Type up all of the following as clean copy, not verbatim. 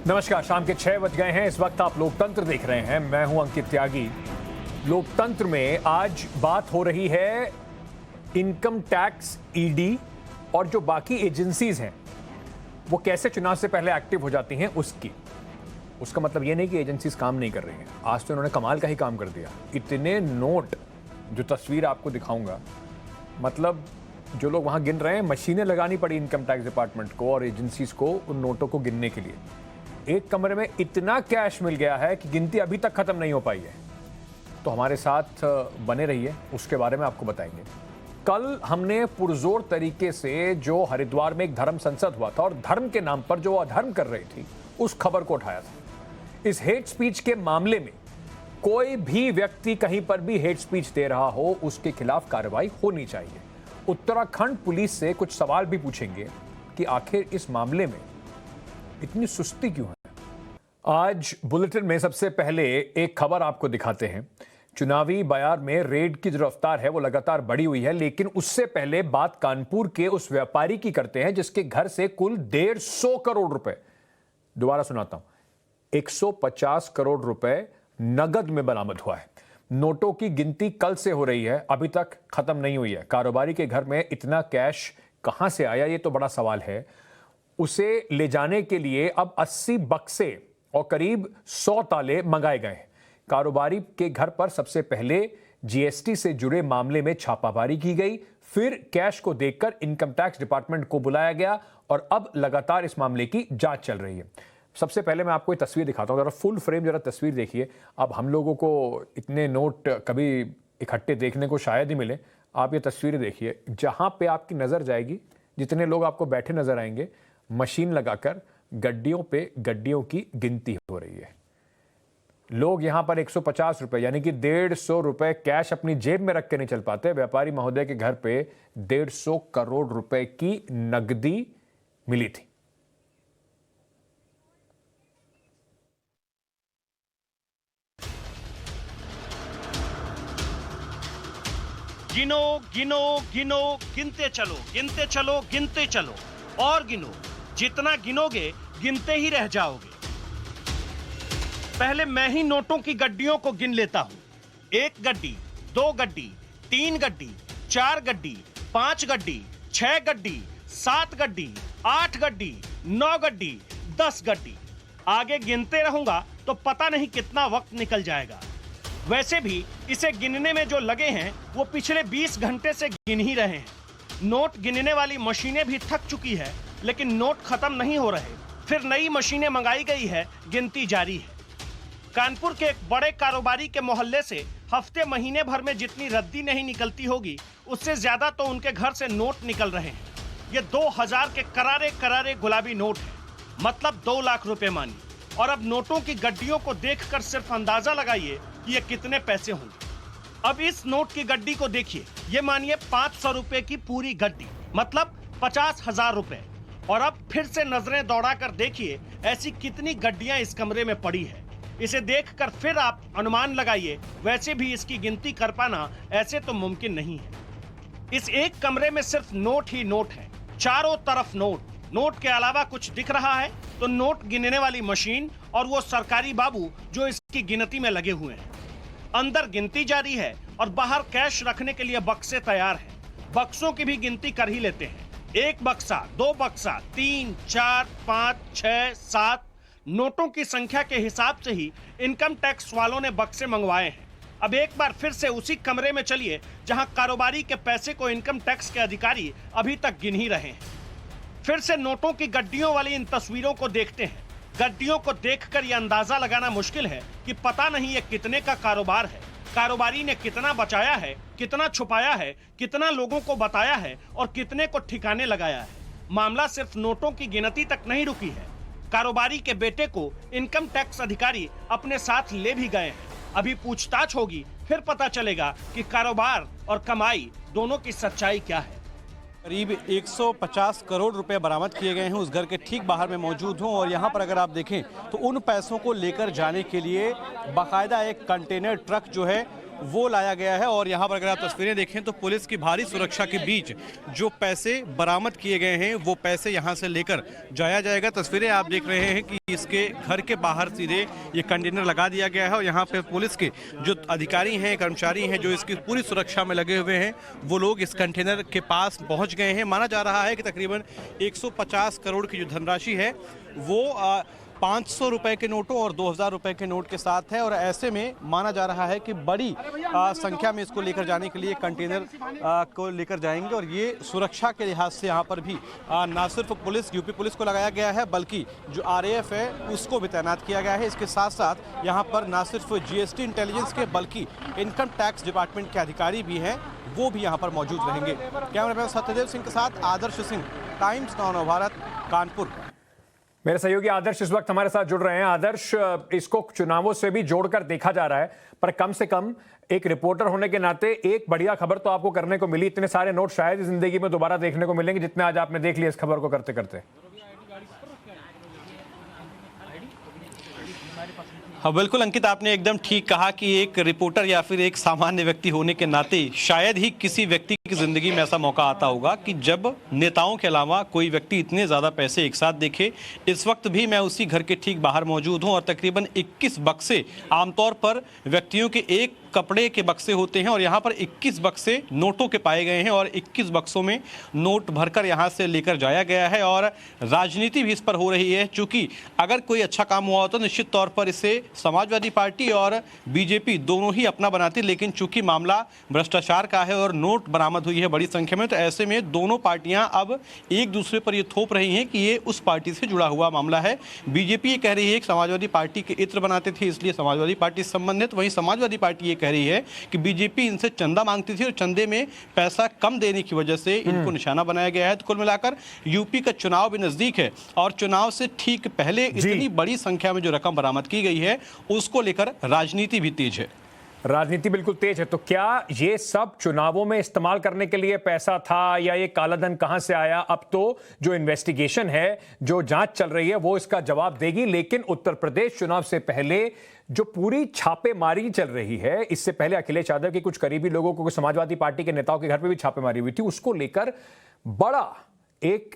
नमस्कार, शाम के 6 बज गए हैं। इस वक्त आप लोकतंत्र देख रहे हैं। मैं हूं अंकित त्यागी। लोकतंत्र में आज बात हो रही है इनकम टैक्स, ईडी और जो बाकी एजेंसीज हैं वो कैसे चुनाव से पहले एक्टिव हो जाती हैं उसकी। उसका मतलब ये नहीं कि एजेंसीज काम नहीं कर रही हैं। आज तो उन्होंने कमाल का ही काम कर दिया। इतने नोट, जो तस्वीर आपको दिखाऊंगा, मतलब जो लोग वहां गिन रहे हैं, मशीनें लगानी पड़ी इनकम टैक्स डिपार्टमेंट को और एजेंसीज को उन नोटों को गिनने के लिए। एक कमरे में इतना कैश मिल गया है कि गिनती अभी तक खत्म नहीं हो पाई है। तो हमारे साथ बने रहिए, उसके बारे में आपको बताएंगे। कल हमने पुरजोर तरीके से जो हरिद्वार में एक धर्म संसद हुआ था और धर्म के नाम पर जो अधर्म कर रही थी उस खबर को उठाया था। इस हेट स्पीच के मामले में कोई भी व्यक्ति कहीं पर भी हेट स्पीच दे रहा हो, उसके खिलाफ कार्रवाई होनी चाहिए। उत्तराखंड पुलिस से कुछ सवाल भी पूछेंगे कि आखिर इस मामले में इतनी सुस्ती क्यों है। आज बुलेटिन में सबसे पहले एक खबर आपको दिखाते हैं। चुनावी बयार में रेड की जो रफ्तार है वो लगातार बढ़ी हुई है, लेकिन उससे पहले बात कानपुर के उस व्यापारी की करते हैं जिसके घर से कुल 150 करोड़ रुपए, दोबारा सुनाता हूं, 150 करोड़ रुपए नगद में बरामद हुआ है। नोटों की गिनती कल से हो रही है, अभी तक खत्म नहीं हुई है। कारोबारी के घर में इतना कैश कहां से आया, ये तो बड़ा सवाल है। उसे ले जाने के लिए अब 80 बक्से और करीब 100 ताले मंगाए गए हैं। कारोबारी के घर पर सबसे पहले जीएसटी से जुड़े मामले में छापामारी की गई, फिर कैश को देखकर इनकम टैक्स डिपार्टमेंट को बुलाया गया और अब लगातार इस मामले की जांच चल रही है। सबसे पहले मैं आपको ये तस्वीर दिखाता हूं, जरा फुल फ्रेम जरा तस्वीर देखिए। अब हम लोगों को इतने नोट कभी इकट्ठे देखने को शायद ही मिले। आप ये तस्वीर देखिए, जहां पे आपकी नजर जाएगी, जितने लोग आपको बैठे नजर आएंगे, मशीन लगाकर गड्डियों पे गड्डियों की गिनती हो रही है। लोग यहां पर 150 रुपए यानी कि 150 रुपए कैश अपनी जेब में रख के नहीं चल पाते। व्यापारी महोदय के घर पे 150 करोड़ रुपए की नकदी मिली थी। गिनो गिनो गिनो, गिनते चलो, गिनते चलो, गिनते चलो और गिनो। जितना गिनोगे गिनते ही रह जाओगे। पहले मैं ही नोटों की गड्डियों को गिन लेता हूं। 1 गड्डी, 2 गड्डी, 3 गड्डी, 4 गड्डी, 5 गड्डी, 6 गड्डी, 7 गड्डी, 8 गड्डी, 9 गड्डी, 10 गड्डी। आगे गिनते रहूंगा तो पता नहीं कितना वक्त निकल जाएगा। वैसे भी इसे गिनने में जो लगे हैं वो पिछले 20 घंटे से गिन ही रहे हैं। नोट गिनने वाली मशीनें भी थक चुकी है, लेकिन नोट खत्म नहीं हो रहे। फिर नई मशीनें मंगाई गई है, गिनती जारी है। कानपुर के एक बड़े कारोबारी के मोहल्ले से हफ्ते महीने भर में जितनी रद्दी नहीं निकलती होगी, उससे ज्यादा तो उनके घर से नोट निकल रहे हैं। ये 2000 के करारे करारे गुलाबी नोट है, मतलब 2 लाख रुपए मानी। और अब नोटों की गड्डियों को देखकर सिर्फ अंदाजा लगाइए कि ये कितने पैसे होंगे। अब इस नोट की गड्डी को देखिए, ये मानिए 500 रुपए की पूरी गड्डी, मतलब 50,000 रुपए। और अब फिर से नजरें दौड़ाकर देखिए ऐसी कितनी गड्डियां इस कमरे में पड़ी है। इसे देखकर फिर आप अनुमान लगाइए। वैसे भी इसकी गिनती कर पाना ऐसे तो मुमकिन नहीं है। इस एक कमरे में सिर्फ नोट ही नोट है, चारों तरफ नोट। नोट के अलावा कुछ दिख रहा है तो नोट गिनने वाली मशीन और वो सरकारी बाबू जो इसकी गिनती में लगे हुए हैं। अंदर गिनती जारी है और बाहर कैश रखने के लिए बक्से तैयार हैं। बक्सों की भी गिनती कर ही लेते हैं। 1 बक्सा, 2 बक्सा, 3, 4, 5, 6, 7। नोटों की संख्या के हिसाब से ही इनकम टैक्स वालों ने बक्से मंगवाए हैं। अब एक बार फिर से उसी कमरे में चलिए जहां कारोबारी के पैसे को इनकम टैक्स के अधिकारी अभी तक गिन ही रहे हैं। फिर से नोटों की गड्डियों वाली इन तस्वीरों को देखते हैं। गड्डियों को देखकर यह अंदाजा लगाना मुश्किल है कि पता नहीं ये कितने का कारोबार है। कारोबारी ने कितना बचाया है, कितना छुपाया है, कितना लोगों को बताया है और कितने को ठिकाने लगाया है। मामला सिर्फ नोटों की गिनती तक नहीं रुकी है। कारोबारी के बेटे को इनकम टैक्स अधिकारी अपने साथ ले भी गए हैं। अभी पूछताछ होगी, फिर पता चलेगा कि कारोबार और कमाई दोनों की सच्चाई क्या है। करीब 150 करोड़ रुपए बरामद किए गए हैं। उस घर के ठीक बाहर में मौजूद हूं और यहां पर अगर आप देखें तो उन पैसों को लेकर जाने के लिए बाकायदा एक कंटेनर ट्रक जो है वो लाया गया है। और यहाँ पर अगर आप तस्वीरें देखें तो पुलिस की भारी सुरक्षा के बीच जो पैसे बरामद किए गए हैं वो पैसे यहाँ से लेकर जाया जाएगा। तस्वीरें आप देख रहे हैं कि इसके घर के बाहर सीधे ये कंटेनर लगा दिया गया है और यहाँ पे पुलिस के जो अधिकारी हैं, कर्मचारी हैं, जो इसकी पूरी सुरक्षा में लगे हुए हैं, वो लोग इस कंटेनर के पास पहुँच गए हैं। माना जा रहा है कि तकरीबन 150 करोड़ की जो धनराशि है वो 500 रुपए के नोटों और 2000 रुपए के नोट के साथ है। और ऐसे में माना जा रहा है कि बड़ी संख्या में इसको लेकर जाने के लिए कंटेनर को लेकर जाएंगे। और ये सुरक्षा के लिहाज से यहाँ पर भी ना सिर्फ पुलिस, यूपी पुलिस को लगाया गया है, बल्कि जो आरएएफ है उसको भी तैनात किया गया है। इसके साथ साथ यहाँ पर ना सिर्फ जीएसटी इंटेलिजेंस के बल्कि इनकम टैक्स डिपार्टमेंट के अधिकारी भी हैं, वो भी यहाँ पर मौजूद रहेंगे। कैमरामैन सत्यदेव सिंह के साथ आदर्श सिंह, टाइम्स नाउ नवभारत, कानपुर। मेरे सहयोगी आदर्श इस वक्त हमारे साथ जुड़ रहे हैं। आदर्श, इसको चुनावों से भी जोड़कर देखा जा रहा है, पर कम से कम एक रिपोर्टर होने के नाते एक बढ़िया खबर तो आपको करने को मिली। इतने सारे नोट शायद जिंदगी में दोबारा देखने को मिलेंगे जितने आज आपने देख लिया इस खबर को करते करते। हाँ बिल्कुल अंकित, आपने एकदम ठीक कहा कि एक रिपोर्टर या फिर एक सामान्य व्यक्ति होने के नाते शायद ही किसी व्यक्ति की जिंदगी में ऐसा मौका आता होगा कि जब नेताओं के अलावा कोई व्यक्ति इतने ज़्यादा पैसे एक साथ देखे। इस वक्त भी मैं उसी घर के ठीक बाहर मौजूद हूं और तकरीबन 21 बक्से, आमतौर पर व्यक्तियों के एक कपड़े के बक्से होते हैं और यहाँ पर 21 बक्से नोटों के पाए गए हैं और 21 बक्सों में नोट भरकर यहाँ से लेकर जाया गया है। और राजनीति भी इस पर हो रही है, चूंकि अगर कोई अच्छा काम हुआ हो तो निश्चित तौर पर इसे समाजवादी पार्टी और बीजेपी दोनों ही अपना बनाती, लेकिन चूंकि मामला भ्रष्टाचार का है और नोट बरामद हुई है बड़ी संख्या में, तो ऐसे में दोनों पार्टियां अब एक दूसरे पर ये थोप रही हैं कि ये उस पार्टी से जुड़ा हुआ मामला है। बीजेपी ये कह रही है कि समाजवादी पार्टी के इत्र बनाते थे इसलिए समाजवादी पार्टी से संबंधित, वहीं समाजवादी पार्टी ये कह रही है कि बीजेपी इनसे चंदा मांगती थी और चंदे में पैसा कम देने की वजह से इनको निशाना बनाया गया है। तो कुल मिलाकर यूपी का चुनाव भी नजदीक है और चुनाव से ठीक पहले इतनी बड़ी संख्या में जो रकम बरामद की गई है उसको लेकर राजनीति भी तेज है। राजनीति बिल्कुल तेज है। तो क्या ये सब चुनावों में इस्तेमाल करने के लिए पैसा था या ये काला धन कहां से आया? अब तो जो इन्वेस्टिगेशन है, जो जांच चल रही है, वो इसका जवाब देगी। लेकिन उत्तर प्रदेश चुनाव से पहले जो पूरी छापेमारी चल रही है, इससे पहले अखिलेश यादव के कुछ करीबी लोगों को, समाजवादी पार्टी के नेताओं के घर पे भी छापेमारी हुई थी, उसको लेकर बड़ा एक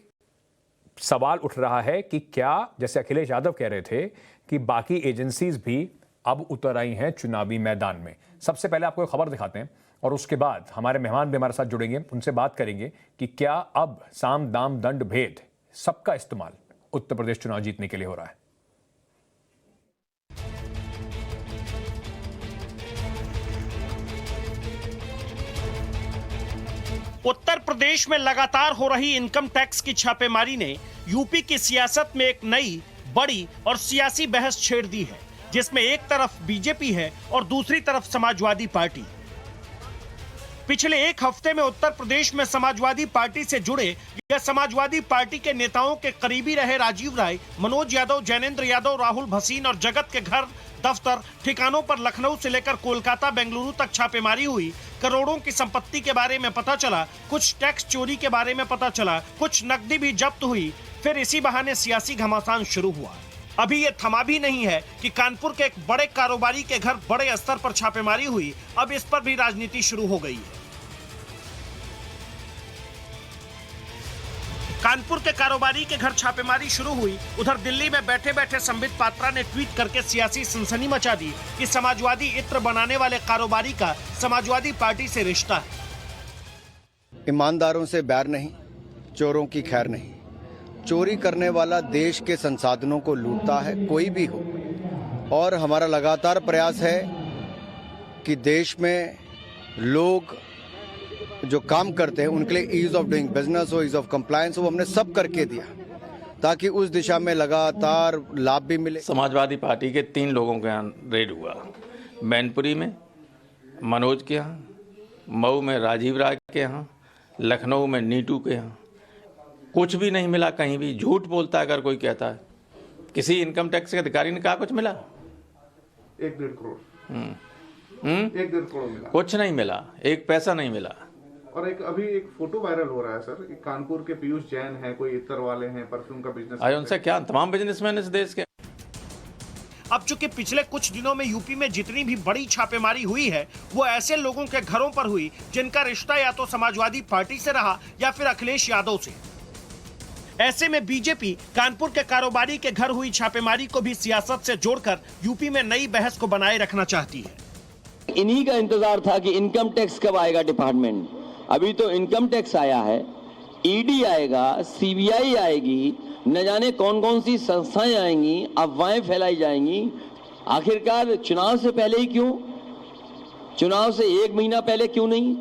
सवाल उठ रहा है कि क्या, जैसे अखिलेश यादव कह रहे थे कि बाकी एजेंसीज भी अब उतर आई हैं चुनावी मैदान में। सबसे पहले आपको एक खबर दिखाते हैं और उसके बाद हमारे मेहमान भी हमारे साथ जुड़ेंगे, उनसे बात करेंगे कि क्या अब साम दाम दंड भेद सबका इस्तेमाल उत्तर प्रदेश चुनाव जीतने के लिए हो रहा है। उत्तर प्रदेश में लगातार हो रही इनकम टैक्स की छापेमारी ने यूपी की सियासत में एक नई, बड़ी और सियासी बहस छेड़ दी है, जिसमें एक तरफ बीजेपी है और दूसरी तरफ समाजवादी पार्टी। पिछले एक हफ्ते में उत्तर प्रदेश में समाजवादी पार्टी से जुड़े या समाजवादी पार्टी के नेताओं के करीबी रहे राजीव राय, मनोज यादव, जैनेंद्र यादव, राहुल भसीन और जगत के घर, दफ्तर, ठिकानों पर लखनऊ से लेकर कोलकाता, बेंगलुरु तक छापेमारी हुई। करोड़ों की संपत्ति के बारे में पता चला, कुछ टैक्स चोरी के बारे में पता चला, कुछ नकदी भी जब्त हुई। फिर इसी बहाने सियासी घमासान शुरू हुआ। अभी ये थमा भी नहीं है कि कानपुर के एक बड़े कारोबारी के घर बड़े स्तर पर छापेमारी हुई, अब इस पर भी राजनीति शुरू हो गई है। कानपुर के कारोबारी के घर छापेमारी शुरू हुई, उधर दिल्ली में बैठे बैठे संबित पात्रा ने ट्वीट करके सियासी सनसनी मचा दी कि समाजवादी इत्र बनाने वाले कारोबारी का समाजवादी पार्टी से रिश्ता है। ईमानदारों से बैर नहीं, चोरों की खैर नहीं। चोरी करने वाला देश के संसाधनों को लूटता है, कोई भी हो। और हमारा लगातार प्रयास है कि देश में लोग जो काम करते हैं उनके लिए ईज ऑफ डूइंग बिजनेस हो, ईज ऑफ कंप्लायंस हो, हमने सब करके दिया ताकि उस दिशा में लगातार लाभ भी मिले। समाजवादी पार्टी के 3 लोगों के यहाँ रेड हुआ, मैनपुरी में मनोज के यहाँ, मऊ में राजीव राय के यहाँ, लखनऊ में नीटू के यहाँ। कुछ भी नहीं मिला, कहीं भी झूठ बोलता है अगर कोई कहता है। किसी इनकम टैक्स के अधिकारी ने कहा कुछ मिला? 1-1.5 करोड़ 1-1.5 करोड़ मिला, कुछ नहीं मिला, एक पैसा नहीं मिला। और अभी एक फोटो वायरल हो रहा है सर, कानपुर के पीयूष जैन है, कोई इत्र वाले हैं, परफ्यूम का बिजनेस। अरे उनसे क्या, तमाम बिजनेसमैन इस देश के। अब चूंकि पिछले कुछ दिनों में यूपी में जितनी भी बड़ी छापेमारी हुई है वो ऐसे लोगों के घरों पर हुई जिनका रिश्ता या तो समाजवादी पार्टी से रहा या फिर अखिलेश यादव से। ऐसे में बीजेपी कानपुर के कारोबारी के घर हुई छापेमारी को भी सियासत से जोड़कर यूपी में नई बहस को बनाए रखना चाहती है। इन्हीं का इंतजार था कि इनकम टैक्स कब आएगा डिपार्टमेंट। अभी तो इनकम टैक्स आया है, ईडी आएगा, सीबीआई आएगी, न जाने कौन कौन सी संस्थाएं आएंगी, अफवाहें फैलाई जाएंगी। आखिरकार चुनाव से पहले ही क्यों, चुनाव से 1 महीना पहले क्यों नहीं?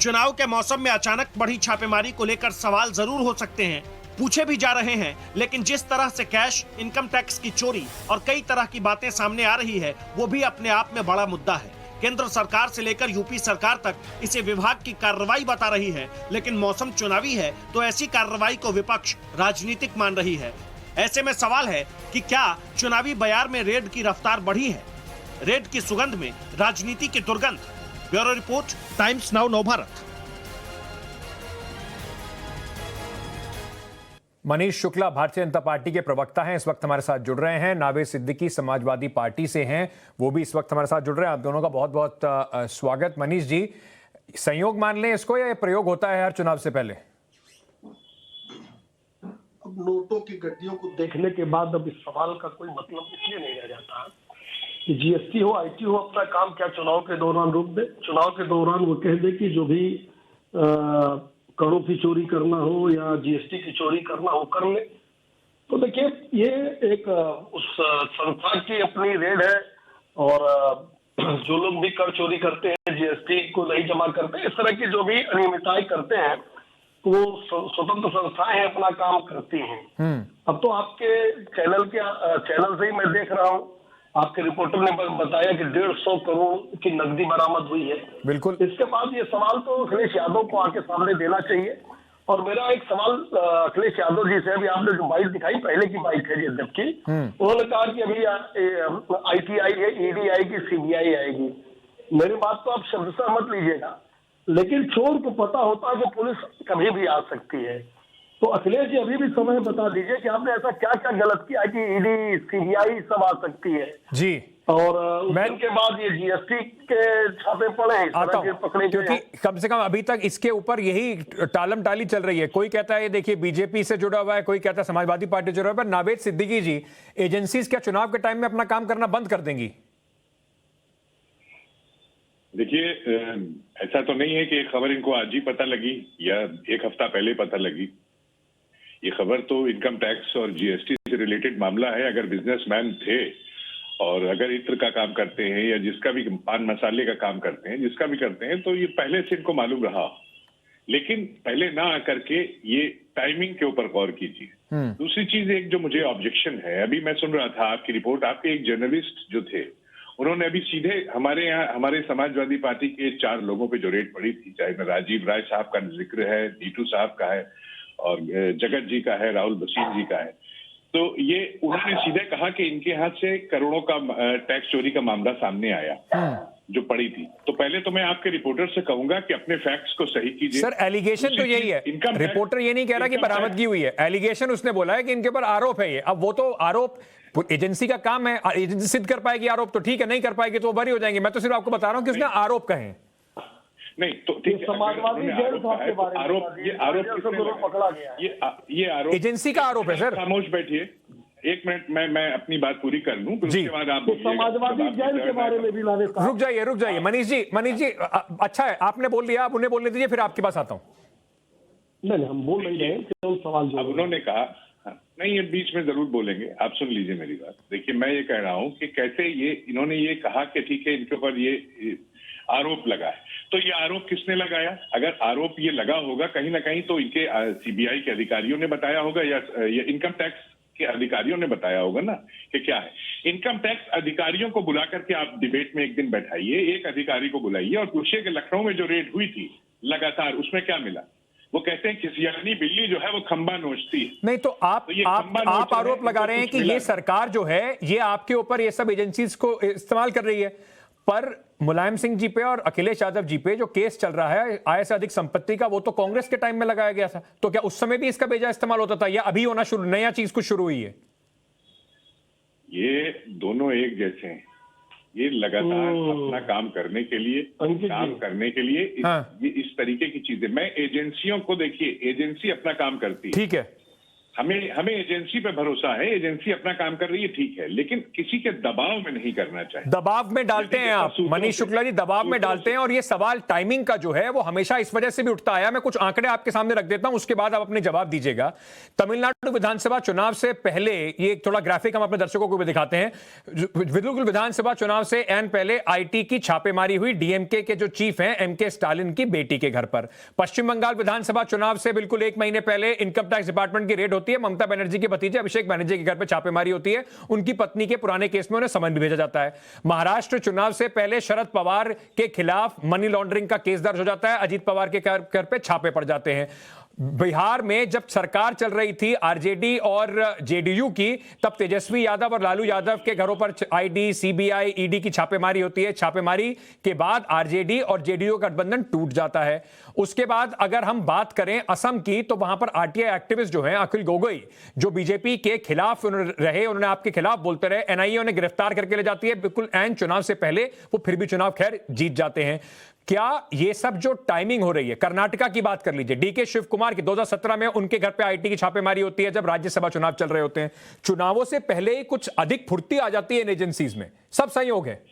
चुनाव के मौसम में अचानक बढ़ी छापेमारी को लेकर सवाल जरूर हो सकते हैं, पूछे भी जा रहे हैं, लेकिन जिस तरह से कैश, इनकम टैक्स की चोरी और कई तरह की बातें सामने आ रही है वो भी अपने आप में बड़ा मुद्दा है। केंद्र सरकार से लेकर यूपी सरकार तक इसे विभाग की कार्रवाई बता रही है, लेकिन मौसम चुनावी है तो ऐसी कार्रवाई को विपक्ष राजनीतिक मान रही है। ऐसे में सवाल है कि क्या चुनावी बयार में रेड की रफ्तार बढ़ी है, रेड की सुगंध में राजनीति की दुर्गंध। Bureau report, times now Navbharat. Manish Shukla Bharatiya Janata party के प्रवक्ता हैं, इस वक्त हमारे साथ जुड़ रहे हैं। नावेद सिद्दीकी समाजवादी पार्टी से हैं, वो भी इस वक्त हमारे साथ जुड़ रहे हैं। आप दोनों का बहुत बहुत स्वागत। मनीष जी, संयोग मान लें इसको या ये प्रयोग होता है हर चुनाव से पहले? अब नोटों की गड्डियों को देखने के बाद अब इस सवाल का कोई मतलब इसलिए नहीं रह जाता कि जीएसटी हो, आईटी हो, अपना काम क्या चुनाव के दौरान रोक दे। चुनाव के दौरान वो कह दे कि जो भी करों की चोरी करना हो या जीएसटी की चोरी करना हो कर ले। तो देखिए, ये एक उस संस्था की अपनी रेड है और जो लोग भी कर चोरी करते हैं, जीएसटी को नहीं जमा करते, इस तरह की जो भी अनियमितताएं करते हैं, तो वो स्वतंत्र संस्थाएं अपना काम करती हैं। अब तो आपके चैनल से ही मैं देख रहा हूँ, आपके रिपोर्टर ने बताया कि 150 करोड़ की नकदी बरामद हुई है। बिल्कुल। इसके बाद ये सवाल तो अखिलेश यादव को आके सामने देना चाहिए। और मेरा एक सवाल अखिलेश यादव जी से, अभी आपने जो बाइट दिखाई, पहले की बाइट है जबकि उन्होंने कहा कि अभी आईटी आएगी, ईडी आएगी, सीबीआई आएगी। मेरी बात तो आप शब्द से मत लीजिएगा, लेकिन चोर को पता होता है कि पुलिस कभी भी आ सकती है। तो अखिलेश जी, अभी भी समय बता दीजिए कि आपने ऐसा क्या क्या गलत किया कि ईडी, सीबीआई सब आ सकती है जी। और उनके बाद ये जीएसटी के छापे पड़े हैं, आता हूं, क्योंकि कम से कम अभी तक इसके ऊपर यही टालम टाली चल रही है। कोई कहता है ये देखिए बीजेपी से जुड़ा हुआ है, कोई कहता है समाजवादी पार्टी से जुड़ा हुआ है। नावेद सिद्दीकी जी, एजेंसीज क्या चुनाव के टाइम में अपना काम करना बंद कर देंगी? देखिए, ऐसा तो नहीं है कि ये खबर इनको आज ही पता लगी या एक हफ्ता पहले पता लगी। ये खबर तो इनकम टैक्स और जीएसटी से रिलेटेड मामला है। अगर बिजनेसमैन थे और अगर इत्र का काम करते हैं या जिसका भी पान मसाले का काम करते हैं, जिसका भी करते हैं, तो ये पहले से इनको मालूम रहा। लेकिन पहले ना आकर के ये टाइमिंग के ऊपर गौर कीजिए। दूसरी चीज, एक जो मुझे ऑब्जेक्शन है, अभी मैं सुन रहा था आपकी रिपोर्ट, आपके एक जर्नलिस्ट जो थे उन्होंने अभी सीधे हमारे यहाँ हमारे समाजवादी पार्टी के 4 लोगों पे जो रेड पड़ी थी, चाहे राजीव राय साहब का जिक्र है, नीटू साहब का है और जगत जी का है, राहुल बसीन जी का है, तो ये उन्होंने सीधे कहा कि इनके हाथ से करोड़ों का टैक्स चोरी का मामला सामने आया जो पड़ी थी। तो पहले तो मैं आपके रिपोर्टर से कहूंगा कि अपने फैक्ट्स को सही कीजिए। सर, एलिगेशन तो यही है, रिपोर्टर ये नहीं कह रहा कि बरामदगी हुई है। एलिगेशन उसने बोला है कि इनके ऊपर आरोप है ये। अब वो तो आरोप एजेंसी का काम है, एजेंसी सिद्ध कर पाएगी आरोप तो ठीक है, नहीं कर पाएगी तो वो बरी हो जाएंगे। मैं तो सिर्फ आपको बता रहा हूं कि उसने आरोप कहे नहीं, तो ठीक है, समाजवादी आरोप ये आरोप एजेंसी का आरोप है। सर खामोश बैठिए, 1 मिनट मैं अपनी बात पूरी कर लूं, फिर उसके बाद आप समाजवादी जेल के बारे में भी रुक जाइए मनीष जी, अच्छा है आपने बोल दिया, आप उन्हें बोलने दीजिए, फिर आपके पास आता हूं। नहीं, हम बोल नहीं रहे, केवल सवाल जो अब उन्होंने कहा, नहीं ये बीच में जरूर बोलेंगे, आप सुन लीजिए मेरी बात। देखिए, मैं ये कह रहा हूं कि कैसे इन्होंने ये कहा कि ठीक है इनके ऊपर ये आरोप लगा है, तो ये आरोप किसने लगाया? अगर आरोप ये लगा होगा कहीं ना कहीं तो इनके सीबीआई के अधिकारियों ने बताया होगा या इनकम टैक्स के अधिकारियों ने बताया होगा ना कि क्या है। इनकम टैक्स अधिकारियों को बुला करके आप डिबेट में एक दिन बैठाइए, एक अधिकारी को बुलाइए और पूछिए कि लखनऊ में जो रेड हुई थी लगातार, उसमें क्या मिला। वो कहते हैं खिसियानी बिल्ली जो है वो खंबा नोचती है। नहीं तो आप आरोप लगा रहे हैं कि ये सरकार जो है ये आपके ऊपर ये सब एजेंसीज को इस्तेमाल कर रही है। पर मुलायम सिंह जी पे और अखिलेश यादव जी पे जो केस चल रहा है आय से अधिक संपत्ति का, वो तो कांग्रेस के टाइम में लगाया गया था। तो क्या उस समय भी इसका बेजा इस्तेमाल होता था या अभी होना शुरू, नया चीज कुछ शुरू हुई है? ये दोनों एक जैसे हैं। ये लगातार अपना काम करने के लिए ये इस तरीके की चीजें, मैं एजेंसियों को, देखिए एजेंसी अपना काम करती है, ठीक है, हमें एजेंसी पे भरोसा है, एजेंसी अपना काम कर रही है, ठीक है, लेकिन किसी के दबाव में नहीं करना चाहिए। दबाव में डालते हैं आप मनीष शुक्ला जी, दबाव में डालते हैं। और ये सवाल टाइमिंग का जो है वो हमेशा इस वजह से भी उठता आया। मैं कुछ आंकड़े आपके सामने रख देता हूं, उसके बाद आप अपने जवाब दीजिएगा। तमिलनाडु विधानसभा चुनाव से पहले, ये थोड़ा ग्राफिक हम अपने दर्शकों को भी दिखाते हैं, बिल्कुल विधानसभा चुनाव से एन पहले आईटी की छापेमारी हुई डीएमके के जो चीफ हैं एमके स्टालिन की बेटी के घर पर। पश्चिम बंगाल विधानसभा चुनाव से बिल्कुल 1 महीने पहले इनकम टैक्स डिपार्टमेंट की रेड होती है, ममता बनर्जी के भतीजे अभिषेक बनर्जी के घर पर छापेमारी होती है, उनकी पत्नी के पुराने केस में उन्हें समन भी भेजा जाता है। महाराष्ट्र चुनाव से पहले शरद पवार के खिलाफ मनी लॉन्ड्रिंग का केस दर्ज हो जाता है, अजीत पवार के घर पे छापे पड़ जाते हैं। बिहार में जब सरकार चल रही थी आरजेडी और जेडीयू की, तब तेजस्वी यादव और लालू यादव के घरों पर आईडी, सीबीआई, ईडी की छापेमारी होती है। छापेमारी के बाद आरजेडी और जेडीयू का गठबंधन टूट जाता है। उसके बाद अगर हम बात करें असम की, तो वहां पर आरटीआई एक्टिविस्ट जो हैं अखिल गोगोई, जो बीजेपी के खिलाफ रहे, उन्होंने आपके खिलाफ बोलते रहे, एनआईए उन्हें गिरफ्तार करके ले जाती है बिल्कुल एन चुनाव से पहले, वो फिर भी चुनाव खैर जीत जाते हैं। क्या ये सब जो टाइमिंग हो रही है, कर्नाटका की बात कर लीजिए, डीके शिव कुमार की 2017 में उनके घर पे आईटी की छापेमारी होती है जब राज्यसभा चुनाव चल रहे होते हैं, चुनावों से पहले ही कुछ अधिक फुर्ती आ जाती है इन एजेंसीज में, सब संयोग है।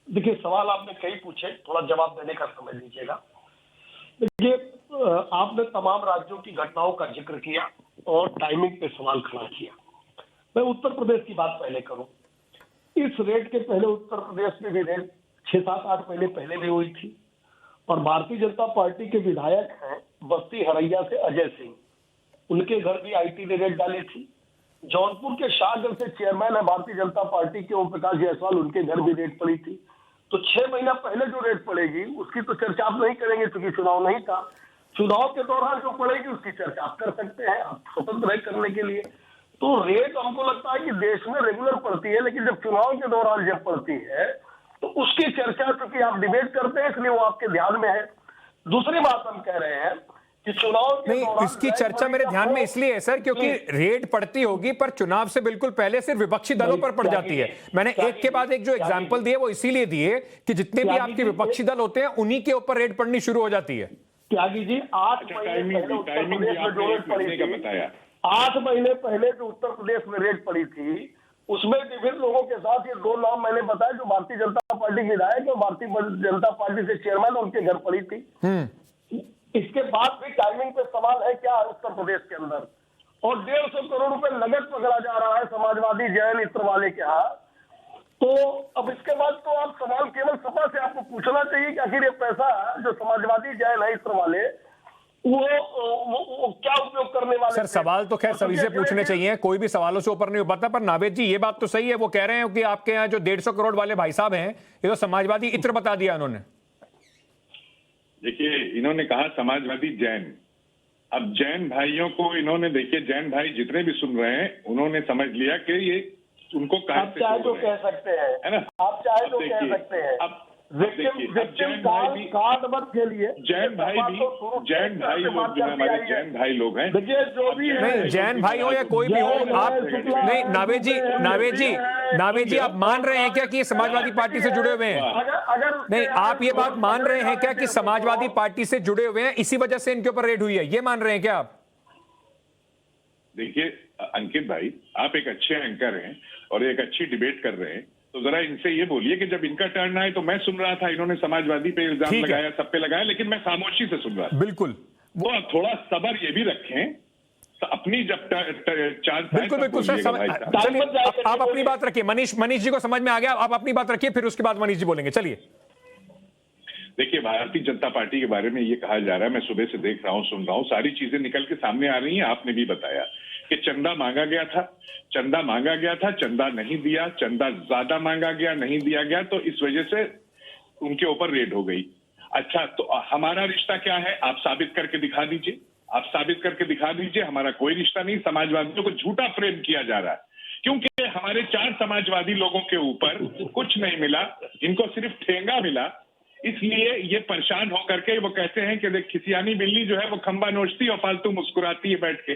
देखिए, सवाल आपने कई पूछे, थोड़ा जवाब देने का समझ लीजिएगा। देखिए, आपने तमाम राज्यों की घटनाओं का जिक्र किया और टाइमिंग पे सवाल खड़ा किया। मैं उत्तर प्रदेश की बात पहले करूं। इस रेड के पहले उत्तर प्रदेश में भी रेड 6-7-8 महीने पहले भी हुई थी और भारतीय जनता पार्टी के विधायक हैं बस्ती हरैया से अजय सिंह, उनके घर भी आईटी ने रेड डाली थी। जौनपुर के शाहगंज से चेयरमैन है भारतीय जनता पार्टी के ओम प्रकाश जायसवाल, उनके घर भी रेड पड़ी थी। तो 6 महीना पहले जो रेड पड़ेगी उसकी तो चर्चा आप नहीं करेंगे क्योंकि चुनाव नहीं था। चुनाव के दौरान जो पड़ेगी उसकी चर्चा आप कर सकते हैं, आप स्वतंत्र है करने के लिए। तो रेड हमको लगता है कि देश में रेगुलर पड़ती है, लेकिन जब चुनाव के दौरान जब पड़ती है तो उसकी चर्चा, क्योंकि आप डिबेट करते हैं इसलिए वो आपके ध्यान में है। दूसरी बात हम कह रहे हैं कि चुनाव के नहीं, इसकी चर्चा मेरे ध्यान में इसलिए है सर क्योंकि रेड पड़ती होगी पर चुनाव से बिल्कुल पहले सिर्फ विपक्षी दलों पर पड़ जाती है। मैंने एक के बाद एक जो एग्जांपल दिए वो इसीलिए दिए कि जितने भी आपके विपक्षी दल होते हैं उन्हीं के ऊपर रेड पड़नी शुरू हो जाती है। त्यागी जी, 8 महीने पहले उत्तर प्रदेश में जो रेड पड़ी थी, 8 महीने पहले जो उत्तर प्रदेश में रेड पड़ी थी, उसमें विभिन्न लोगों के साथ ये 2 नाम मैंने बताया जो भारतीय जनता पार्टी के विधायक और भारतीय जनता पार्टी से चेयरमैन, उनके घर पड़ी थी। इसके बाद भी टाइमिंग पे सवाल है क्या उत्तर प्रदेश के अंदर, और 150 करोड़ रुपए नगद पकड़ा जा रहा है समाजवादी जैन इत्र वाले के यहाँ। तो अब इसके बाद तो आप सवाल केवल सपा से आपको पूछना चाहिए कि आखिर ये पैसा जो समाजवादी जैन है इत्र वाले वो क्या उपयोग करने वाले। सर सवाल तो खैर सभी से पूछने चाहिए, कोई भी सवालों से ऊपर नहीं हो पाता। पर नावेद जी ये बात तो सही है, वो कह रहे हैं कि आपके यहाँ जो 150 करोड़ वाले भाई साहब हैं ये तो समाजवादी इत्र बता दिया उन्होंने। देखिए, इन्होंने कहा समाजवादी जैन। अब जैन भाइयों को इन्होंने, देखिए जैन भाई जितने भी सुन रहे हैं उन्होंने समझ लिया कि ये उनको आप चाहे तो कह सकते हैं, है ना, आप चाहे तो कह सकते हैं। अब के लिए जैन भाई भी, जैन भाई लोग जो हमारे जैन भाई लोग हैं, देखिए जो भी नहीं जैन भाई हो या कोई भी हो, आप नहीं नावेद जी आप मान रहे हैं क्या कि समाजवादी पार्टी से जुड़े हुए हैं? अगर नहीं, आप ये बात मान रहे हैं क्या कि समाजवादी पार्टी से जुड़े हुए हैं, इसी वजह से इनके ऊपर रेड हुई है, ये मान रहे हैं क्या आप? देखिए अंकित भाई, आप एक अच्छे एंकर हैं और एक अच्छी डिबेट कर रहे हैं, तो जरा इनसे ये बोलिए कि जब इनका टर्न आए, तो मैं सुन रहा था इन्होंने समाजवादी पे इल्जाम लगाया, सब पे लगाया, लेकिन मैं खामोशी से सुन रहा था। बिल्कुल, वो थोड़ा सब्र ये भी रखें, तो अपनी जब चांस। बिल्कुल सर, चलिए आप अपनी बात रखिए। मनीष जी को समझ में आ गया, आप अपनी बात रखिए, फिर उसके बाद मनीष जी बोलेंगे। चलिए। देखिए, भारतीय जनता पार्टी के बारे में ये कहा जा रहा है, मैं सुबह से देख रहा हूँ, सुन रहा हूँ, सारी चीजें निकल के सामने आ रही हैं। आपने भी बताया कि चंदा मांगा गया था, चंदा नहीं दिया, चंदा ज्यादा मांगा गया, नहीं दिया गया, तो इस वजह से उनके ऊपर रेड हो गई। अच्छा, तो हमारा रिश्ता क्या है? आप साबित करके दिखा दीजिए, हमारा कोई रिश्ता नहीं। समाजवादियों को झूठा फ्रेम किया जा रहा है क्योंकि हमारे 4 समाजवादी लोगों के ऊपर कुछ नहीं मिला, इनको सिर्फ ठेंगा मिला, इसलिए ये परेशान होकर के वो कहते हैं कि देख खिसियानी बिल्ली जो है वो खंबा नोचती और फालतू मुस्कुराती है बैठ के,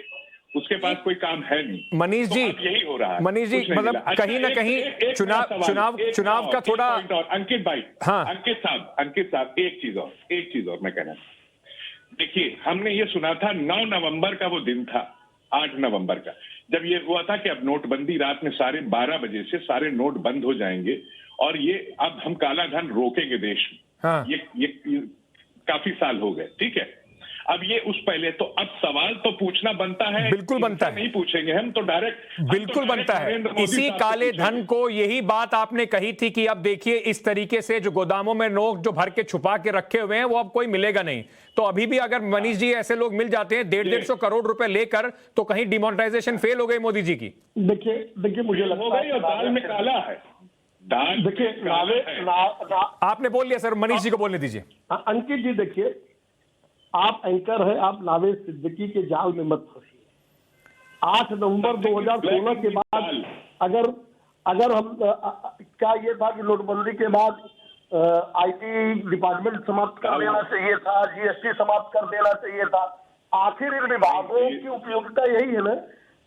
उसके पास कोई काम है नहीं। मनीष जी, तो यही हो रहा है। मनीष जी, मतलब कहीं ना कहीं चुनाव का थोड़ा अंकित भाई, हाँ अंकित साहब एक चीज और मैं कहना, देखिए हमने ये सुना था 9 नवंबर का वो दिन था, 8 नवंबर का, जब ये हुआ था कि अब नोटबंदी रात में 12:30 बजे से सारे नोट बंद हो जाएंगे और ये अब हम काला धन रोकेंगे देश में। हाँ। ये काफी साल हो गए, ठीक है। अब ये उस पहले तो अब सवाल तो पूछना बनता है, बिल्कुल बनता है, नहीं पूछेंगे हम तो डायरेक्ट, बिल्कुल बनता है। इसी काले धन को यही बात आपने कही थी कि अब देखिए इस तरीके से जो गोदामों में नोट जो भर के छुपा के रखे हुए हैं वो अब कोई मिलेगा नहीं। तो अभी भी अगर मनीष जी ऐसे लोग मिल जाते हैं 150 करोड़ रुपए लेकर, तो कहीं डिमोनेटाइजेशन फेल हो गई मोदी जी की। देखिए मुझे लगता है दाल में काला है, दाल देखिए आपने बोल लिया सर, मनीष जी को बोलने दीजिए। अंकित जी देखिए, आप एंकर है, आप नावेद सिद्दीकी के जाल में मत फंसिए। 8 नवंबर 2016 के बाद अगर हम क्या ये था कि नोटबंदी के बाद आईटी डिपार्टमेंट समाप्त कर देना चाहिए था, जीएसटी समाप्त कर देना चाहिए था। आखिर इन विभागों की उपयोगिता यही है ना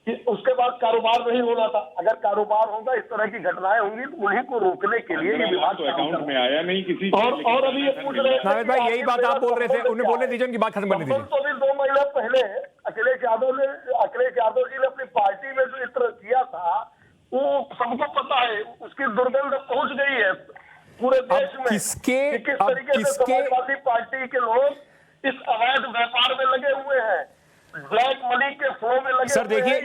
कि उसके बाद कारोबार नहीं होना था। अगर कारोबार होगा, इस तरह की घटनाएं होंगी, तो उन्हीं को रोकने के लिए ये विभाग तो अकाउंट में आया नहीं किसी और अभी ये पूछ रहे नावेद भाई यही बात आप बोल रहे थे, उन्हें बोलने दीजिए, उनकी बात खत्म करने दीजिए। तो भी 2 महीना पहले अखिलेश यादव जी ने अपनी पार्टी में जो इत्र किया था वो सबको पता है, उसकी दुर्गंध पहुंच गई है पूरे देश में। किस तरीके से समाजवादी पार्टी के लोग इस अवैध व्यापार में लगे हुए हैं, ब्लैक मनी के फ्लो में लगे। सर देखिए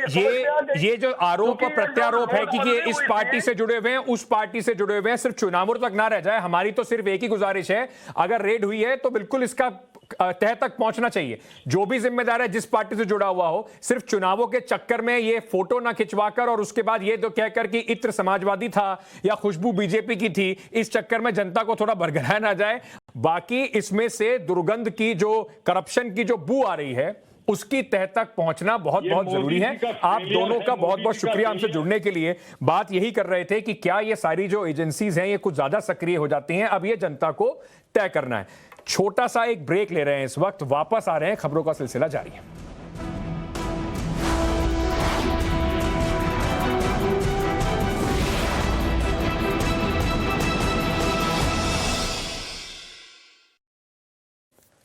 ये जो आरोप और प्रत्यारोप है कि ये इस पार्टी से जुड़े हुए हैं, उस पार्टी से जुड़े हुए हैं, सिर्फ चुनावों तक ना रह जाए। हमारी तो सिर्फ एक ही गुजारिश है, अगर रेड हुई है तो बिल्कुल इसका तह तक पहुंचना चाहिए। जो भी जिम्मेदार है जिस पार्टी से जुड़ा हुआ हो, सिर्फ चुनावों के चक्कर में ये फोटो ना खिंचवाकर और उसके बाद ये तो कहकर कि इत्र समाजवादी था या खुशबू बीजेपी की थी, इस चक्कर में जनता को थोड़ा भरभराया ना जाए। बाकी इसमें से दुर्गंध की जो करप्शन की जो बू आ रही है उसकी तह तक पहुंचना बहुत बहुत जरूरी है। आप दोनों का बहुत बहुत शुक्रिया हमसे जुड़ने के लिए। बात यही कर रहे थे कि क्या ये सारी जो एजेंसीज हैं ये कुछ ज्यादा सक्रिय हो जाती हैं, अब ये जनता को तय करना है। छोटा सा एक ब्रेक ले रहे हैं इस वक्त, वापस आ रहे हैं, खबरों का सिलसिला जारी है।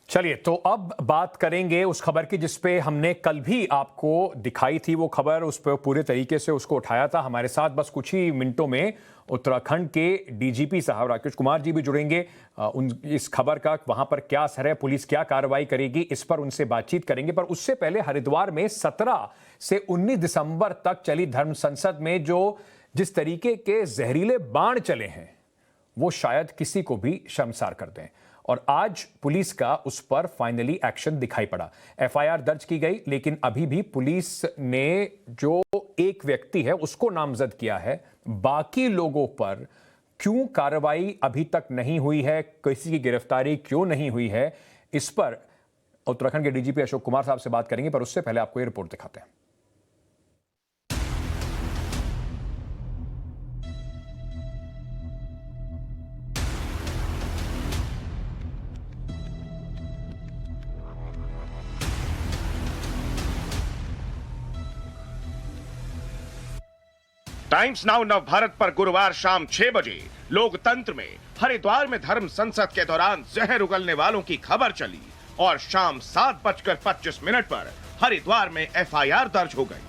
चलिए तो अब बात करेंगे उस खबर की जिसपे हमने कल भी आपको दिखाई थी। वो खबर उस पर पूरे तरीके से उसको उठाया था। हमारे साथ बस कुछ ही मिनटों में उत्तराखंड के डीजीपी साहब राकेश कुमार जी भी जुड़ेंगे। इस खबर का वहां पर क्या असर है, पुलिस क्या कार्रवाई करेगी, इस पर उनसे बातचीत करेंगे। पर उससे पहले हरिद्वार में 17 से 19 दिसंबर तक चली धर्म संसद में जो जिस तरीके के जहरीले बाण चले हैं वो शायद किसी को भी शर्मसार कर दें। और आज पुलिस का उस पर फाइनली एक्शन दिखाई पड़ा। एफआईआर दर्ज की गई, लेकिन अभी भी पुलिस ने जो एक व्यक्ति है उसको नामजद किया है। बाकी लोगों पर क्यों कार्रवाई अभी तक नहीं हुई है, किसी की गिरफ्तारी क्यों नहीं हुई है, इस पर उत्तराखंड के डीजीपी अशोक कुमार साहब से बात करेंगे। पर उससे पहले आपको ये रिपोर्ट दिखाते हैं। टाइम्स नाउ नव भारत पर गुरुवार शाम 6 बजे लोकतंत्र में हरिद्वार में धर्म संसद के दौरान जहर उगलने वालों की खबर चली और शाम 7:25 पर हरिद्वार में एफआईआर दर्ज हो गई।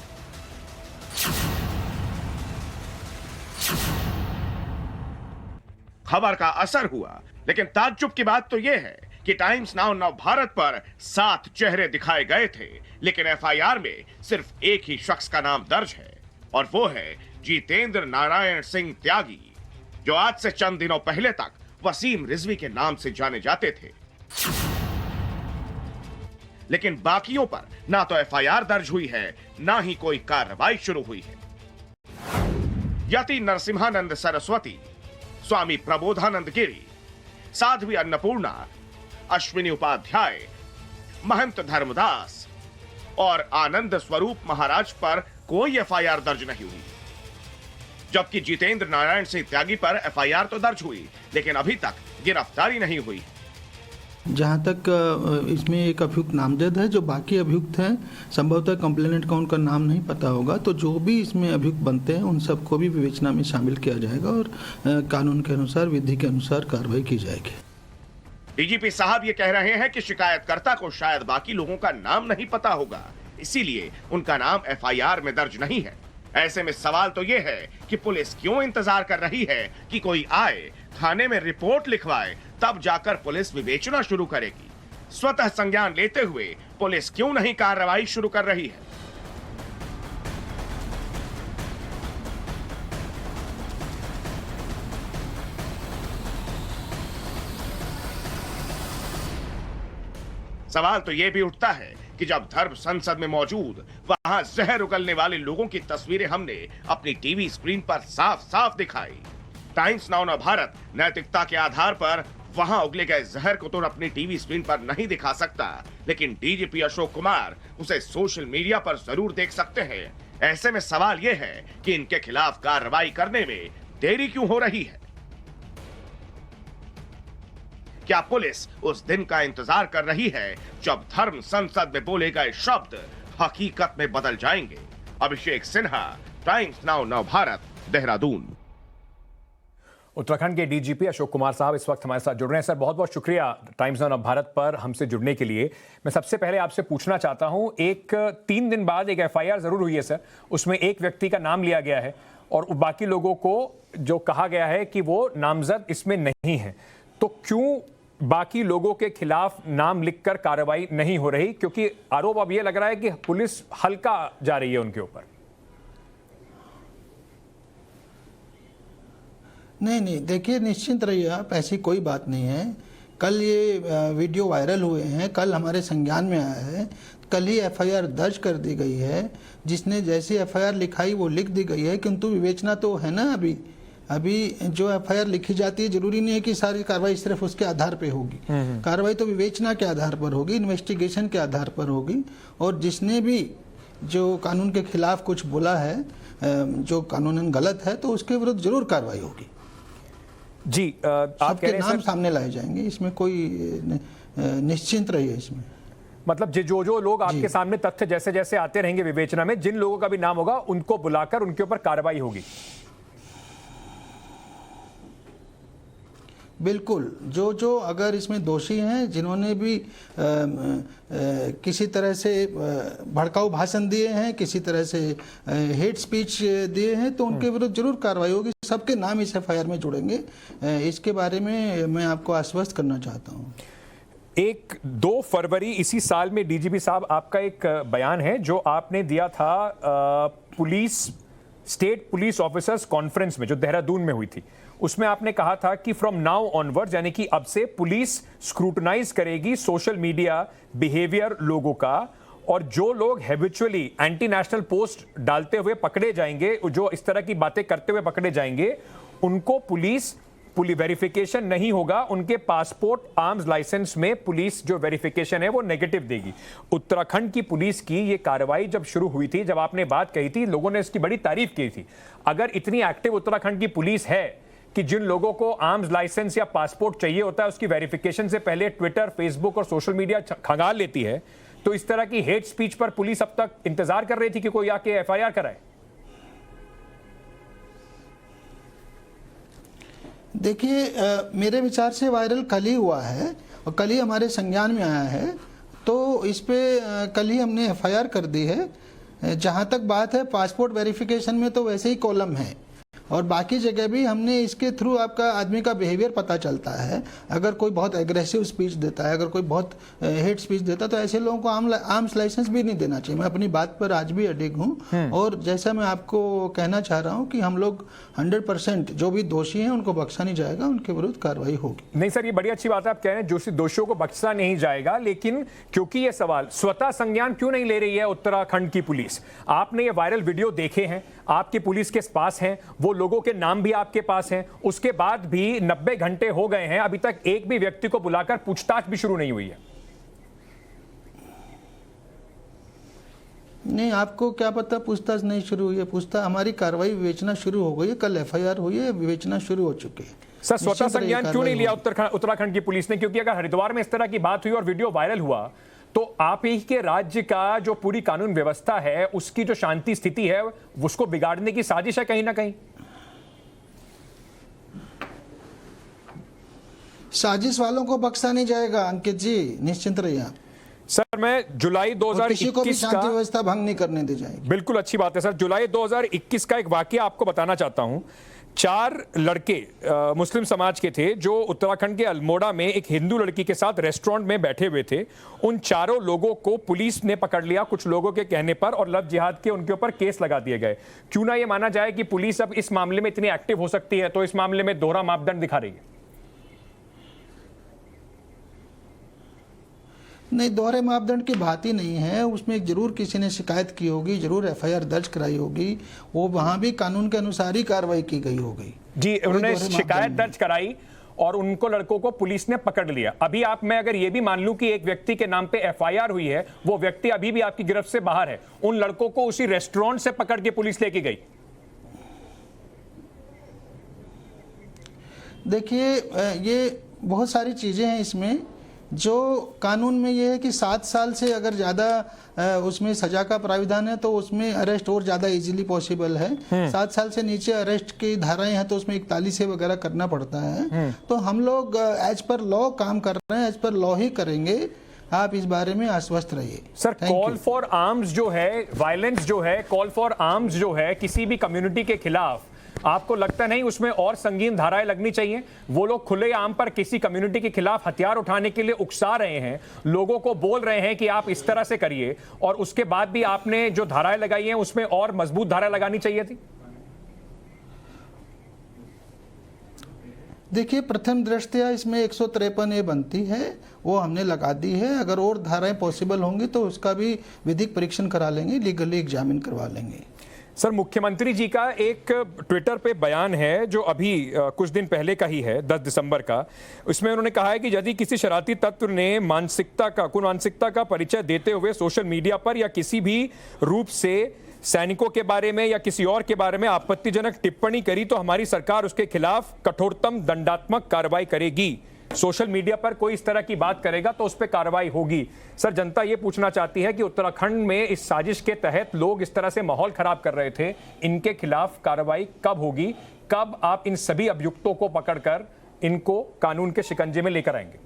खबर का असर हुआ, लेकिन ताज्जुब की बात तो यह है कि टाइम्स नाउ नव भारत पर 7 चेहरे दिखाए गए थे, लेकिन एफआईआर में सिर्फ एक ही शख्स का नाम दर्ज है और वो है जितेंद्र नारायण सिंह त्यागी, जो आज से चंद दिनों पहले तक वसीम रिजवी के नाम से जाने जाते थे। लेकिन बाकियों पर ना तो एफआईआर दर्ज हुई है, ना ही कोई कार्रवाई शुरू हुई है। यति नरसिम्हानंद सरस्वती, स्वामी प्रबोधानंद गिरी, साध्वी अन्नपूर्णा, अश्विनी उपाध्याय, महंत धर्मदास और आनंद स्वरूप महाराज पर कोई एफआईआर दर्ज नहीं हुई। जबकि जितेंद्र नारायण सिंह त्यागी पर एफआईआर तो दर्ज हुई, लेकिन अभी तक गिरफ्तारी नहीं हुई। जहाँ तक इसमें एक अभियुक्त नामजद है, जो बाकी अभियुक्त हैं संभवतः कंप्लेनेंट का उनका नाम नहीं पता होगा, तो जो भी इसमें अभियुक्त बनते हैं उन सबको भी विवेचना में शामिल किया जाएगा और कानून के अनुसार, विधि के अनुसार कार्रवाई की जाएगी। डीजीपी साहब ये कह रहे हैं कि शिकायतकर्ता को शायद बाकी लोगों का नाम नहीं पता होगा, इसीलिए उनका नाम एफआईआर में दर्ज नहीं है। ऐसे में सवाल तो ये है कि पुलिस क्यों इंतजार कर रही है कि कोई आए, थाने में रिपोर्ट लिखवाए, तब जाकर पुलिस विवेचना शुरू करेगी। स्वतः संज्ञान लेते हुए पुलिस क्यों नहीं कार्रवाई शुरू कर रही है? सवाल तो यह भी उठता है कि जब धर्म संसद में मौजूद वहां जहर उगलने वाले लोगों की तस्वीरें हमने अपनी टीवी स्क्रीन पर साफ साफ दिखाई। टाइम्स नाउ न भारत नैतिकता के आधार पर वहां उगले गए जहर को तो अपनी टीवी स्क्रीन पर नहीं दिखा सकता, लेकिन डीजीपी अशोक कुमार उसे सोशल मीडिया पर जरूर देख सकते हैं। ऐसे में सवाल यह है कि इनके खिलाफ कार्रवाई करने में देरी क्यों हो रही है? क्या पुलिस उस दिन का इंतजार कर रही है जब धर्म संसद में बोले गए शब्द हकीकत में बदल जाएंगे? अभिषेक सिन्हा, टाइम्स नाउ नव भारत, देहरादून। उत्तराखंड के डीजीपी अशोक कुमार साहब इस वक्त हमारे साथ जुड़ रहे हैं। सर, बहुत बहुत शुक्रिया टाइम्स नाउ भारत पर हमसे जुड़ने के लिए। मैं सबसे पहले आपसे पूछना चाहता हूं, 3 दिन बाद एक एफआईआर जरूर हुई है सर, उसमें एक व्यक्ति का नाम लिया गया है और बाकी लोगों को जो कहा गया है कि वो नामजद इसमें नहीं है, तो क्यों बाकी लोगों के खिलाफ नाम लिखकर कार्रवाई नहीं हो रही? क्योंकि आरोप अब यह लग रहा है कि पुलिस हल्का जा रही है उनके ऊपर। नहीं, देखिए, निश्चिंत रहिए आप, ऐसी कोई बात नहीं है। कल ये वीडियो वायरल हुए हैं, कल हमारे संज्ञान में आया है, कल ही एफआईआर दर्ज कर दी गई है। जिसने जैसी एफआईआर लिखाई वो लिख दी गई है, किंतु विवेचना तो है ना। अभी जो एफआईआर लिखी जाती है, जरूरी नहीं है कि सारी कार्रवाई सिर्फ उसके आधार पे होगी। कार्रवाई तो विवेचना के आधार पर होगी, इन्वेस्टिगेशन के आधार पर होगी, और जिसने भी जो कानून के खिलाफ कुछ बोला है, जो कानूनन गलत है, तो उसके विरुद्ध जरूर कार्रवाई होगी। जी, आप कह रहे हैं नाम सामने लाए जाएंगे, इसमें कोई निश्चिंत रहिए इसमें। मतलब जो लोग आपके सामने तथ्य जैसे जैसे आते रहेंगे विवेचना में, जिन लोगों का भी नाम होगा उनको बुलाकर उनके ऊपर कार्रवाई होगी। बिल्कुल, जो अगर इसमें दोषी हैं, जिन्होंने भी किसी तरह से भड़काऊ भाषण दिए हैं, किसी तरह से हेट स्पीच दिए हैं, तो उनके विरुद्ध जरूर कार्रवाई होगी। सबके नाम इस एफआईआर में जुड़ेंगे, इसके बारे में मैं आपको आश्वस्त करना चाहता हूं। 2 फरवरी इसी साल में डीजीपी साहब, आपका एक बयान है जो आपने दिया था स्टेट पुलिस ऑफिसर्स कॉन्फ्रेंस में, जो देहरादून में हुई थी। उसमें आपने कहा था कि फ्रॉम नाउ ऑनवर्ड्स, यानी कि अब से पुलिस स्क्रूटनाइज करेगी सोशल मीडिया बिहेवियर लोगों का, और जो लोग हैबिचुअली एंटी नेशनल पोस्ट डालते हुए पकड़े जाएंगे, जो इस तरह की बातें करते हुए पकड़े जाएंगे, उनको पुलिस वेरिफिकेशन नहीं होगा, उनके पासपोर्ट आर्म्स लाइसेंस में पुलिस जो वेरिफिकेशन है वो नेगेटिव देगी। उत्तराखंड की पुलिस की ये कार्रवाई जब शुरू हुई थी, जब आपने बात कही थी, लोगों ने इसकी बड़ी तारीफ की थी। अगर इतनी एक्टिव उत्तराखंड की पुलिस है कि जिन लोगों को आर्म्स लाइसेंस या पासपोर्ट चाहिए होता है उसकी वेरिफिकेशन से पहले ट्विटर, फेसबुक और सोशल मीडिया खंगाल लेती है, तो इस तरह की हेट स्पीच पर पुलिस अब तक इंतजार कर रही थी कि कोई आके एफआईआर कराए। देखिए, मेरे विचार से वायरल कल ही हुआ है और कल ही हमारे संज्ञान में आया है, तो इस पे कल ही हमने एफआईआर कर दी है। जहां तक बात है पासपोर्ट वेरिफिकेशन में, तो वैसे ही कॉलम है, और बाकी जगह भी हमने इसके थ्रू आपका आदमी का बिहेवियर पता चलता है। अगर कोई बहुत एग्रेसिव स्पीच देता है, अगर कोई बहुत हेट स्पीच देता है, तो ऐसे लोगों को आर्म्स लाइसेंस भी नहीं देना चाहिए। मैं अपनी बात पर आज भी अडिग हूँ, और जैसा मैं आपको कहना चाह रहा हूँ कि हम लोग 100% जो भी दोषी हैं उनको बख्शा नहीं जाएगा, उनके विरुद्ध कार्रवाई होगी। नहीं सर, ये बड़ी अच्छी बात है, आप कह रहे हैं जो दोषियों को बख्शा नहीं जाएगा, लेकिन क्योंकि ये सवाल स्वतः संज्ञान क्यों नहीं ले रही है उत्तराखंड की पुलिस? आपने ये वायरल वीडियो देखे हैं, आपकी पुलिस के पास हैं, वो लोगों के नाम भी आपके पास हैं, उसके बाद भी 90 घंटे हो गए हैं, अभी तक एक भी व्यक्ति को बुलाकर पूछताछ भी शुरू नहीं हुई है। नहीं, आपको क्या पता पूछताछ नहीं शुरू हुई है? पूछताछ हमारी कार्रवाई विवेचना शुरू हो गई है, कल एफआईआर हुई है, विवेचना शुरू हो चुकी है। सर, स्वतः संज्ञान क्यों नहीं लिया उत्तराखंड की पुलिस ने? क्योंकि अगर हरिद्वार में इस तरह की बात हुई और वीडियो वायरल हुआ तो आप ही के राज्य का जो पूरी कानून व्यवस्था है, उसकी जो शांति स्थिति है, उसको बिगाड़ने की साजिश है कहीं ना कहीं। साजिश वालों को बख्शा नहीं जाएगा अंकित जी, निश्चिंत रहिए आप। सर, मैं जुलाई 2021 का शांति व्यवस्था भंग नहीं करने दी जाएगी। बिल्कुल अच्छी बात है सर। जुलाई 2021 का एक वाकया आपको बताना चाहता हूं। 4 लड़के मुस्लिम समाज के थे जो उत्तराखंड के अल्मोड़ा में एक हिंदू लड़की के साथ रेस्टोरेंट में बैठे हुए थे। उन चारों लोगों को पुलिस ने पकड़ लिया कुछ लोगों के कहने पर, और लव जिहाद के उनके ऊपर केस लगा दिए गए। क्यों ना ये माना जाए कि पुलिस अब इस मामले में इतनी एक्टिव हो सकती है, तो इस मामले में दोहरा मापदंड दिखा रही है। नहीं, दोहरे मापदंड की बात ही नहीं है। उसमें जरूर किसी ने शिकायत की होगी, जरूर एफआईआर दर्ज कराई होगी, वो वहां भी कानून के अनुसार ही कार्रवाई की गई होगी। जी, उन्होंने शिकायत दर्ज कराई और उनको लड़कों को पुलिस ने पकड़ लिया। अभी मैं अगर ये भी मान लूं कि एक व्यक्ति के नाम पे एफआईआर हुई है, वो व्यक्ति अभी भी आपकी गिरफ्त से बाहर है, उन लड़कों को उसी रेस्टोरेंट से पकड़ के पुलिस लेके गई। देखिए, ये बहुत सारी चीजें हैं इसमें। जो कानून में ये है कि 7 साल से अगर ज़्यादा उसमें सजा का प्राविधान है तो उसमें अरेस्ट और ज़्यादा इजीली पॉसिबल है। 7 साल से नीचे अरेस्ट की धाराएं हैं तो उसमें 41 वगैरह करना पड़ता है। तो हम लोग एज पर लॉ काम कर रहे हैं, एज पर लॉ ही करेंगे। आप इस बारे में आश्वस्त रहिए। सर, कॉल फॉर आर्म्स जो है, वायलेंस जो है, कॉल फॉर आर्म्स जो है किसी भी कम्युनिटी के खिलाफ, आपको लगता नहीं उसमें और संगीन धाराएं लगनी चाहिए? वो लोग खुलेआम पर किसी कम्युनिटी के खिलाफ हथियार उठाने के लिए उकसा रहे हैं, लोगों को बोल रहे हैं कि आप इस तरह से करिए, और उसके बाद भी आपने जो धाराएं लगाई हैं उसमें और मजबूत धाराएं लगानी चाहिए थी। देखिए, प्रथम दृष्टया इसमें 153 बनती है, वो हमने लगा दी है। अगर और धाराएं पॉसिबल होंगी तो उसका भी विधिक परीक्षण करा लेंगे, लीगली एग्जामिन करवा लेंगे। सर, मुख्यमंत्री जी का एक ट्विटर पे बयान है जो अभी कुछ दिन पहले का ही है, 10 दिसंबर का। उसमें उन्होंने कहा है कि यदि किसी शरारती तत्व ने मानसिकता का परिचय देते हुए सोशल मीडिया पर या किसी भी रूप से सैनिकों के बारे में या किसी और के बारे में आपत्तिजनक टिप्पणी करी तो हमारी सरकार उसके खिलाफ कठोरतम दंडात्मक कार्रवाई करेगी। सोशल मीडिया पर कोई इस तरह की बात करेगा तो उस पर कार्रवाई होगी। सर, जनता ये पूछना चाहती है कि उत्तराखंड में इस साजिश के तहत लोग इस तरह से माहौल खराब कर रहे थे, इनके खिलाफ कार्रवाई कब होगी? कब आप इन सभी अभियुक्तों को पकड़कर इनको कानून के शिकंजे में लेकर आएंगे?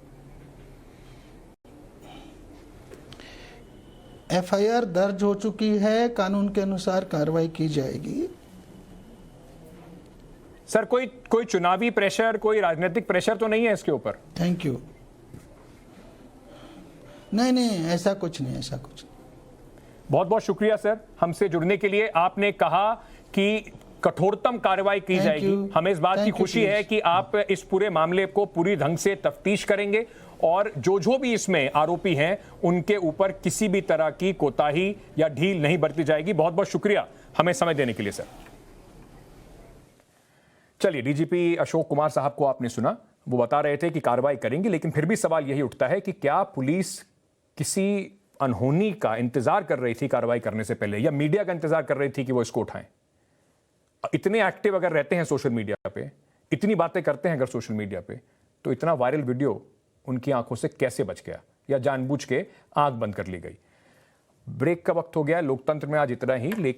एफआईआर दर्ज हो चुकी है, कानून के अनुसार कार्रवाई की जाएगी। सर, कोई चुनावी प्रेशर, कोई राजनीतिक प्रेशर तो नहीं है इसके ऊपर? Thank you. नहीं, ऐसा कुछ नहीं, ऐसा कुछ नहीं। बहुत बहुत शुक्रिया सर, हमसे जुड़ने के लिए। आपने कहा कि कठोरतम कार्रवाई की जाएगी। हमें इस बात की खुशी है कि आप इस पूरे मामले को पूरी ढंग से तफ्तीश करेंगे और जो भी इसमें आरोपी हैं उनके ऊपर किसी भी तरह की कोताही या ढील नहीं बरती जाएगी। बहुत बहुत शुक्रिया हमें समय देने के लिए सर। चलिए, डीजीपी अशोक कुमार साहब को आपने सुना, वो बता रहे थे कि कार्रवाई करेंगे, लेकिन फिर भी सवाल यही उठता है कि क्या पुलिस किसी अनहोनी का इंतजार कर रही थी कार्रवाई करने से पहले, या मीडिया का इंतजार कर रही थी कि वो इसको उठाएं? इतने एक्टिव अगर रहते हैं सोशल मीडिया पे, इतनी बातें करते हैं अगर सोशल मीडिया पे, तो इतना वायरल वीडियो उनकी आंखों से कैसे बच गया, या जानबूझ के आंख बंद कर ली गई? ब्रेक का वक्त हो गया। लोकतंत्र में आज इतना ही।